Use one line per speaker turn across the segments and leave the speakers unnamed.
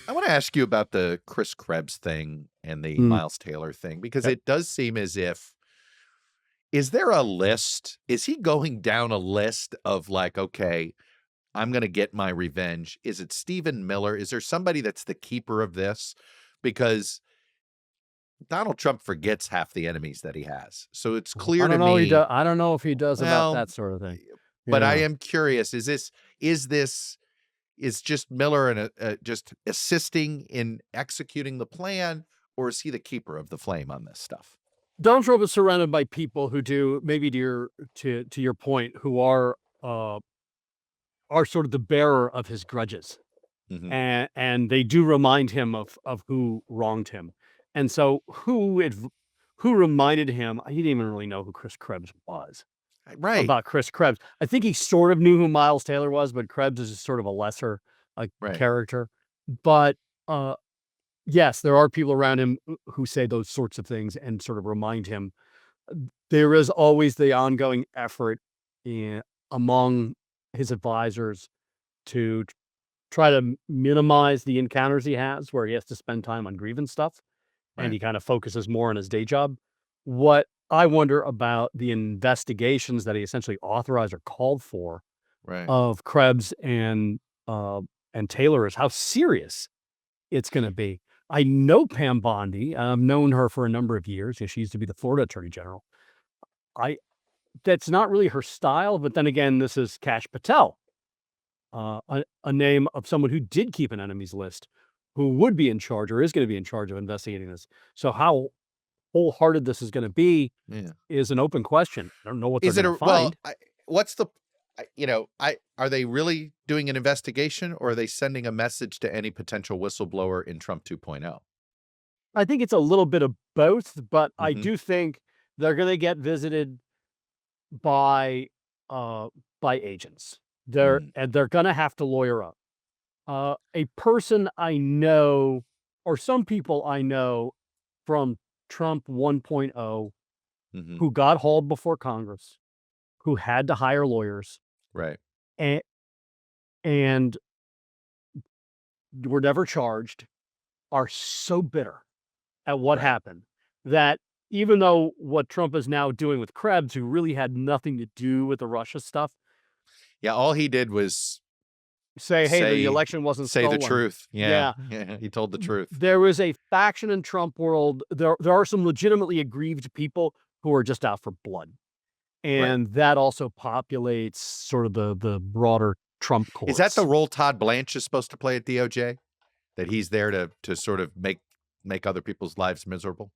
I want to ask you about the Chris Krebs thing and the Miles Taylor thing, because
Yep.
it does seem as if, is there a list? Is he going down a list of like, okay, I'm going to get my revenge? Is it Stephen Miller? Is there somebody that's the keeper of this? Because Donald Trump forgets half the enemies that he has. So it's clear
I
to
don't know.
me,
I don't know if he does about
well,
that sort of thing.
but I
Yeah.
am curious, is just Miller and just assisting in executing the plan, or is he the keeper of the flame on this stuff?
Donald Trump is surrounded by people who do, maybe to your point, who are sort of the bearer of his grudges.
Mm-hmm.
And they do remind him of who wronged him. And so who reminded him, he didn't even really know who Chris Krebs was.
Right.
About Chris Krebs. I think he sort of knew who Miles Taylor was, but Krebs is just sort of a lesser
Right.
character. But yes, there are people around him who say those sorts of things and sort of remind him. There is always the ongoing effort among his advisors to try to minimize the encounters he has where he has to spend time on grievance stuff, and he
Right.
kind of focuses more on his day job. What I wonder about the investigations that he essentially authorized or called for
Right.
of Krebs and Taylor is how serious it's going to be. I know Pam Bondi. I've known her for a number of years. She used to be the Florida Attorney General. That's not really her style, but then again, this is Kash Patel, a name of someone who did keep an enemies list, who would be in charge or is going to be in charge of investigating this. So how wholehearted this is going to be is an open question. I don't know what they're going to find.
What's the, are they really doing an investigation, or are they sending a message to any potential whistleblower in Trump 2.0?
I think it's a little bit of both, but I
Mhm.
do think they're going to get visited by agents. They're going to have to lawyer up. A person I know, or some people I know from Trump 1.0, who got hauled before Congress, who had to hire lawyers,
Right.
and were never charged, are so bitter at what happened that even though what Trump is now doing with Krebs, who really had nothing to do with the Russia stuff.
Yeah, all he did was
say, hey, the election wasn't
say
stolen.
the truth. Yeah. He told the truth.
There is a faction in Trump world. There are some legitimately aggrieved people who are just out for blood. And that also populates sort of the broader Trump courts.
Is that the role Todd Blanche is supposed to play at DOJ? That he's there to sort of make other people's lives miserable?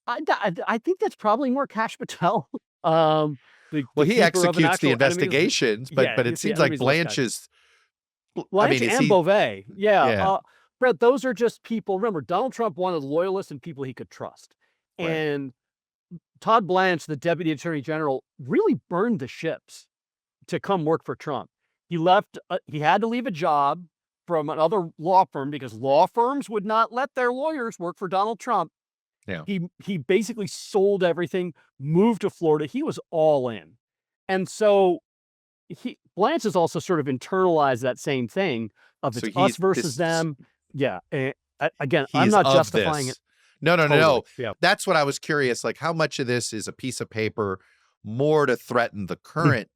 I think that's probably more Kash Patel.
He executes the investigations, but it seems like Blanche is.
Blanche and Beauvais.
Yeah.
Brett, those are just people. Remember, Donald Trump wanted loyalists and people he could trust. And Todd Blanche, the Deputy Attorney General, really burned the ships to come work for Trump. He left. He had to leave a job from another law firm because law firms would not let their lawyers work for Donald Trump.
Yeah.
He basically sold everything, moved to Florida. He was all in. And so Blanche has also sort of internalized that same thing of it's us versus them. Yeah. Again, I'm not justifying it.
No.
Totally. Yeah.
That's what I was curious. Like, how much of this is a piece of paper more to threaten the current,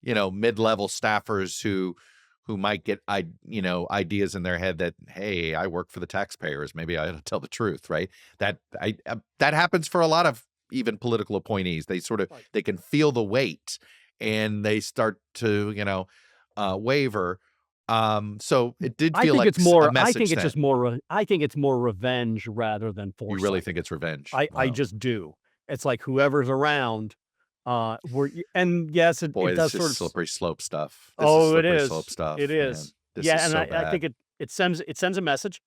mid-level staffers who might get, ideas in their head that, hey, I work for the taxpayers. Maybe I ought to tell the truth, right? That happens for a lot of even political appointees. They sort of, they can feel the weight and they start to, waver. So it did feel like a message.
I think it's just more. I think it's more revenge rather than foresight.
You really think it's revenge?
I just do. It's like whoever's around. And yes, it does sort of
slippery slope stuff.
It is.
Slope stuff.
It is. I think it sends a message.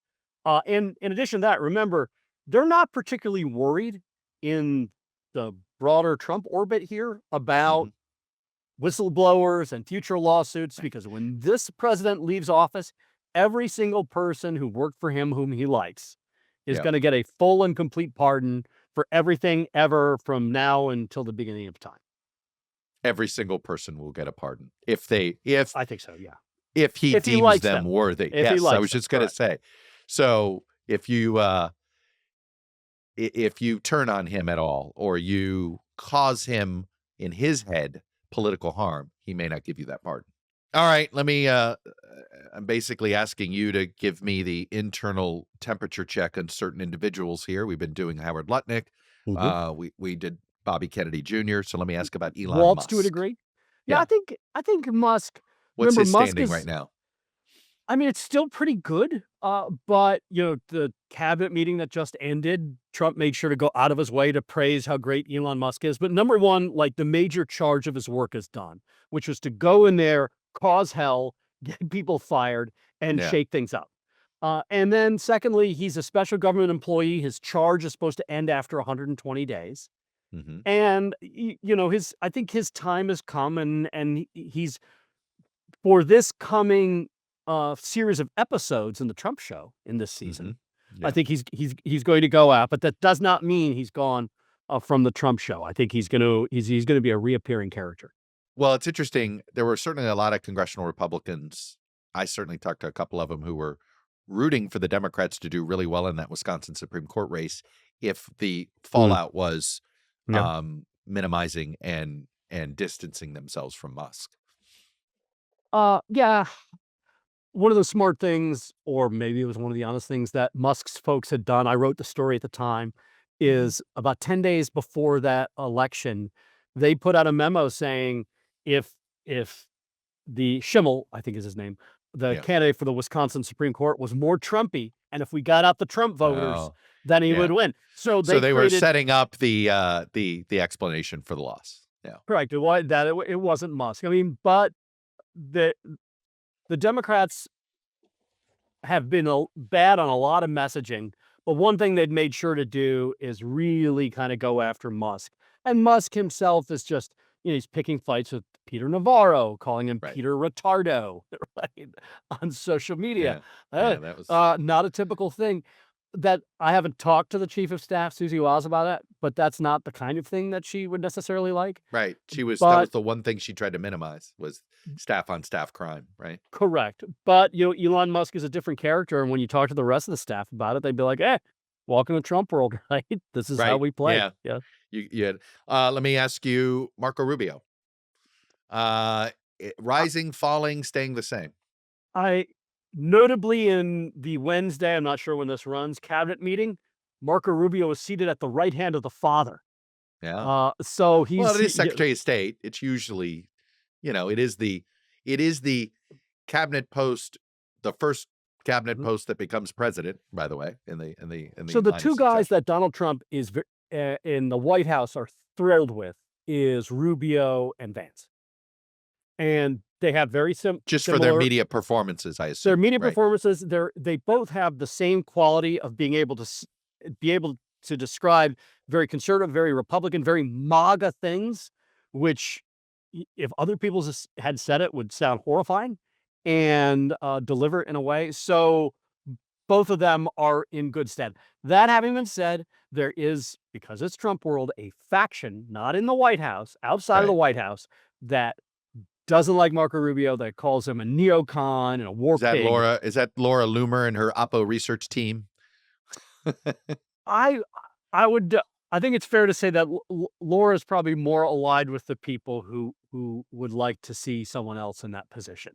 In addition to that, remember, they're not particularly worried in the broader Trump orbit here about whistleblowers and future lawsuits, because when this president leaves office, every single person who worked for him, whom he likes, is going to get a full and complete pardon for everything ever from now until the beginning of time.
Every single person will get a pardon if
I think so. Yeah.
if he deems
likes
them worthy.
If he
Yes, I
likes
was
them,
just going to say. So if you turn on him at all, or you cause him in his head political harm, he may not give you that pardon. All right, let me I'm basically asking you to give me the internal temperature check on certain individuals here. We've been doing Howard Lutnick. We did Bobby Kennedy Jr. So let me ask about Elon Musk.
to a degree.
Yeah.
I think Musk.
What's
remember,
his
Musk
standing
is
right now?
I mean, it's still pretty good. But the cabinet meeting that just ended, Trump made sure to go out of his way to praise how great Elon Musk is. But number one, like, the major charge of his work is done, which was to go in there, cause hell, get people fired, and shake things up. And then secondly, he's a special government employee. His charge is supposed to end after 120 days. And I think his time has come, and he's, for this coming series of episodes in the Trump show in this season, I think he's going to go out, but that does not mean he's gone from the Trump show. I think he's going to be a reappearing character.
Well, it's interesting. There were certainly a lot of congressional Republicans. I certainly talked to a couple of them who were rooting for the Democrats to do really well in that Wisconsin Supreme Court race if the fallout was minimizing and distancing themselves from Musk.
Yeah. One of the smart things, or maybe it was one of the honest things that Musk's folks had done, I wrote the story at the time, is about 10 days before that election, they put out a memo saying if the Schimmel, I think is his name, the candidate for the Wisconsin Supreme Court, was more Trumpy, and if we got out the Trump voters, then he would win. So they
were setting up the explanation for the loss. Yeah,
correct. It wasn't Musk. I mean, but the Democrats have been bad on a lot of messaging, but one thing they've made sure to do is really kind of go after Musk. And Musk himself is just, he's picking fights with Peter Navarro, calling him Peter Retardo, right, on social media.
That was
not a typical thing. That I haven't talked to the chief of staff, Susie Waz, about it, but that's not the kind of thing that she would necessarily like.
Right. That was the one thing she tried to minimize, was staff on staff crime, right?
Correct. But Elon Musk is a different character, and when you talk to the rest of the staff about it, they'd be like, welcome to Trump world, right? This is how we play. Yeah.
Let me ask you, Marco Rubio. Rising, falling, staying the same?
Notably in the Wednesday, I'm not sure when this runs, cabinet meeting, Marco Rubio is seated at the right hand of the father.
Yeah.
So he's...
Well, it is Secretary of State. It's usually, it is the cabinet post, the first cabinet post that becomes president, by the way, in the
So the two guys that Donald Trump is in the White House are thrilled with is Rubio and Vance. And they have very similar...
Just for their media performances, I assume.
Their media performances, they both have the same quality of being able to describe very conservative, very Republican, very MAGA things, which, if other people had said it, would sound horrifying, and deliver it in a way. So both of them are in good stead. That having been said, there is, because it's Trump world, a faction, not in the White House, outside of the White House, that doesn't like Marco Rubio, that calls him a neocon and a war pig.
Is that Laura Loomer and her Oppo research team?
I think it's fair to say that Laura is probably more allied with the people who would like to see someone else in that position.